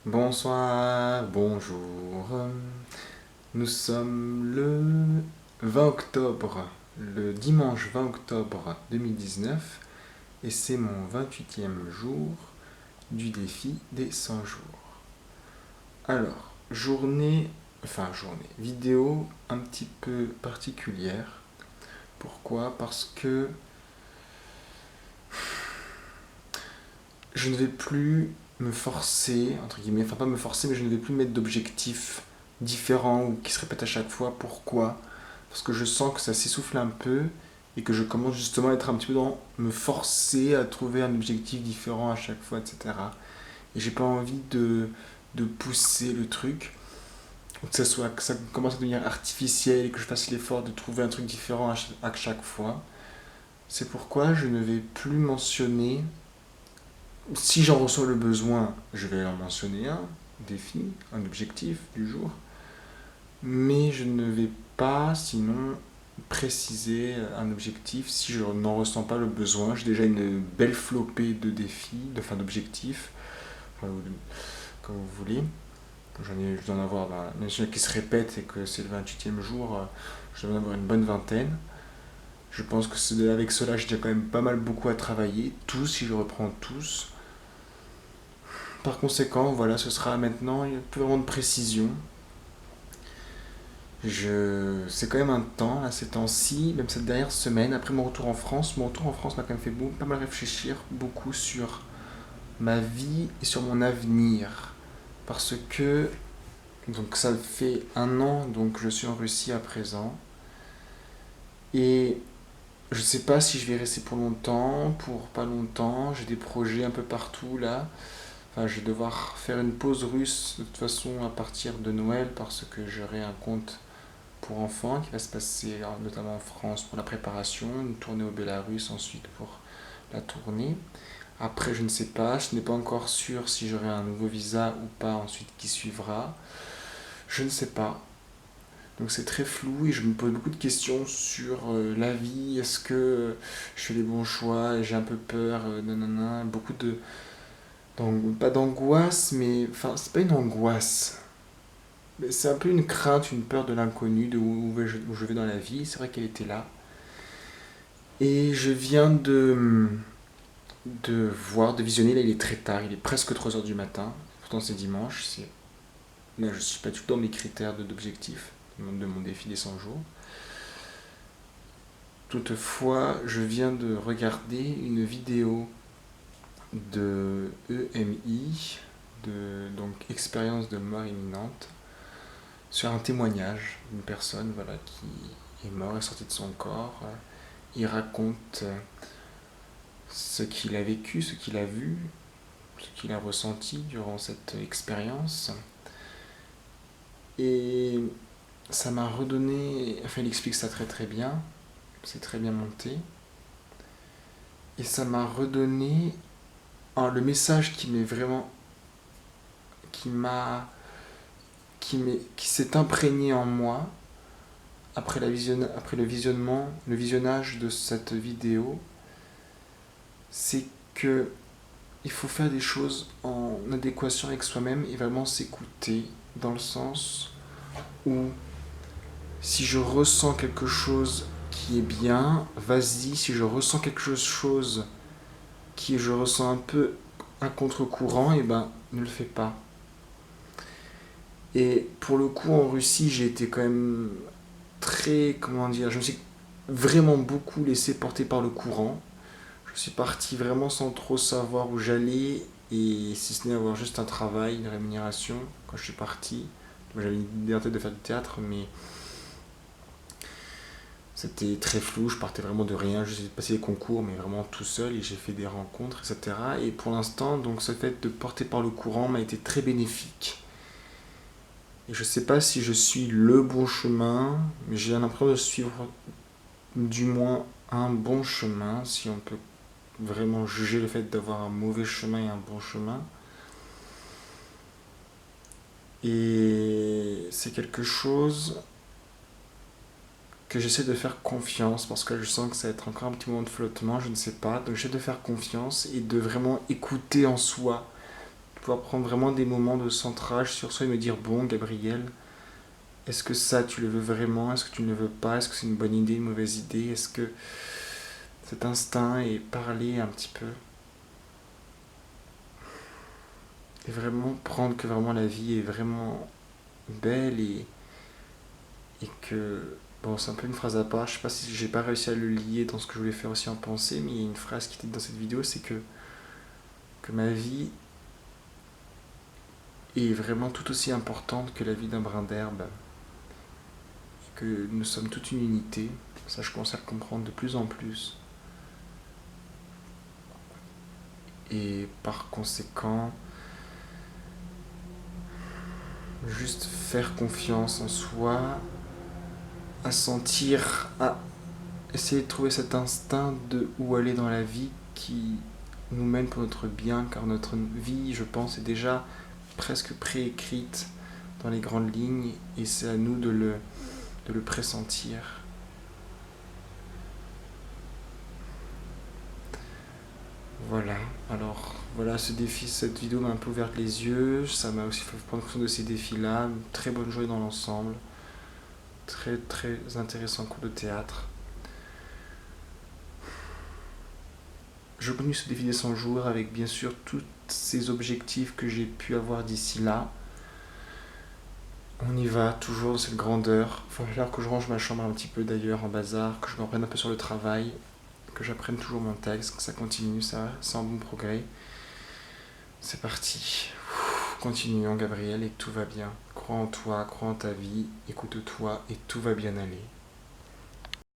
Bonsoir, bonjour. Nous sommes le 20 octobre, le dimanche 20 octobre 2019, et c'est mon 28e jour du défi des 100 jours. Alors, vidéo un petit peu particulière. Pourquoi? Parce que je ne vais plus me forcer, entre guillemets, enfin pas me forcer, mais je ne vais plus mettre d'objectifs différents ou qui se répètent à chaque fois. Pourquoi? Parce que je sens que ça s'essouffle un peu et que je commence justement à être un petit peu dans me forcer à trouver un objectif différent à chaque fois, etc. Et j'ai pas envie de pousser le truc, que ça commence à devenir artificiel et que je fasse l'effort de trouver un truc différent à chaque fois. C'est pourquoi je ne vais plus mentionner. Si j'en ressens le besoin, je vais en mentionner un défi, un objectif du jour, mais je ne vais pas sinon préciser un objectif si je n'en ressens pas le besoin. J'ai déjà une belle flopée de défis, d'objectifs, enfin, comme vous voulez. Je dois en avoir, même si qui se répètent et que c'est le 28e jour, je dois en avoir une bonne vingtaine. Je pense que avec cela, j'ai déjà quand même pas mal beaucoup à travailler, tous, si je reprends tous. Par conséquent, voilà, ce sera maintenant plus vraiment de précision. C'est quand même un temps, là, ces temps-ci, même cette dernière semaine, après mon retour en France m'a quand même fait pas mal réfléchir beaucoup sur ma vie et sur mon avenir. Parce que, donc ça fait un an, donc je suis en Russie à présent, et je sais pas si je vais rester pour longtemps, pour pas longtemps, j'ai des projets un peu partout là. Enfin, je vais devoir faire une pause russe de toute façon à partir de Noël parce que j'aurai un compte pour enfants qui va se passer notamment en France pour la préparation, une tournée au Bélarus ensuite pour la tournée. Après, je ne sais pas, je n'ai pas encore sûr si j'aurai un nouveau visa ou pas ensuite qui suivra. Je ne sais pas. Donc c'est très flou et je me pose beaucoup de questions sur la vie. Est-ce que je fais les bons choix? J'ai un peu peur, nanana, beaucoup de pas d'angoisse, mais enfin, c'est pas une angoisse. Mais c'est un peu une crainte, une peur de l'inconnu, où je vais dans la vie. C'est vrai qu'elle était là. Et je viens de visionner, là il est très tard, il est presque 3 heures du matin. Pourtant c'est dimanche, là je suis pas du tout dans mes critères d'objectif, de mon défi des 100 jours. Toutefois, je viens de regarder une vidéo de EMI, donc Expérience de mort imminente, sur un témoignage d'une personne voilà, qui est morte, est sortie de son corps. Il raconte ce qu'il a vécu, ce qu'il a vu, ce qu'il a ressenti durant cette expérience. Et ça m'a redonné, enfin il explique ça très très bien, c'est très bien monté. Et ça m'a redonné le message qui m'est vraiment, qui m'a, qui s'est imprégné en moi après le visionnage de cette vidéo, c'est que il faut faire des choses en adéquation avec soi-même et vraiment s'écouter dans le sens où si je ressens quelque chose qui est bien, vas-y, si je ressens quelque chose qui je ressens un peu à contre-courant, et ben ne le fais pas. Et pour le coup en Russie, j'ai été quand même très, comment dire, je me suis vraiment beaucoup laissé porter par le courant. Je suis parti vraiment sans trop savoir où j'allais et si ce n'est avoir juste un travail, une rémunération quand je suis parti. Moi, j'avais une idée en tête de faire du théâtre, mais c'était très flou. Je partais vraiment de rien. J'ai passé des concours, mais vraiment tout seul et j'ai fait des rencontres, etc. Et pour l'instant, donc ce fait de porter par le courant m'a été très bénéfique. Et je sais pas si je suis le bon chemin, mais j'ai l'impression de suivre du moins un bon chemin, si on peut vraiment juger le fait d'avoir un mauvais chemin et un bon chemin. Et c'est quelque chose que j'essaie de faire confiance parce que je sens que ça va être encore un petit moment de flottement, je ne sais pas. Donc j'essaie de faire confiance et de vraiment écouter en soi pouvoir prendre vraiment des moments de centrage sur soi et me dire, bon, Gabriel, est-ce que ça, tu le veux vraiment? Est-ce que tu ne le veux pas? Est-ce que c'est une bonne idée, une mauvaise idée? Est-ce que cet instinct est parler un petit peu? Et vraiment prendre que vraiment la vie est vraiment belle et que... Bon, c'est un peu une phrase à part, je sais pas si j'ai pas réussi à le lier dans ce que je voulais faire aussi en pensée, mais il y a une phrase qui était dans cette vidéo, c'est que ma vie est vraiment tout aussi importante que la vie d'un brin d'herbe, et que nous sommes toute une unité. Ça, je commence à le comprendre de plus en plus. Et par conséquent, juste faire confiance en soi, à sentir, à essayer de trouver cet instinct de où aller dans la vie qui nous mène pour notre bien, car notre vie, je pense, est déjà presque préécrite dans les grandes lignes, et c'est à nous de le pressentir. Voilà, alors voilà, ce défi, cette vidéo m'a un peu ouvert les yeux, ça m'a aussi fait prendre conscience de ces défis-là, une très bonne journée dans l'ensemble, très très intéressant cours de théâtre. Je continue ce défi des 100 jours avec bien sûr tous ces objectifs que j'ai pu avoir d'ici là. On y va, toujours dans cette grandeur. Il va falloir que je range ma chambre un petit peu d'ailleurs en bazar, que je me reprenne un peu sur le travail, que j'apprenne toujours mon texte, que ça continue, ça, c'est un bon progrès. C'est parti. Continuons Gabriel et tout va bien. Crois en toi, crois en ta vie, écoute-toi et tout va bien aller.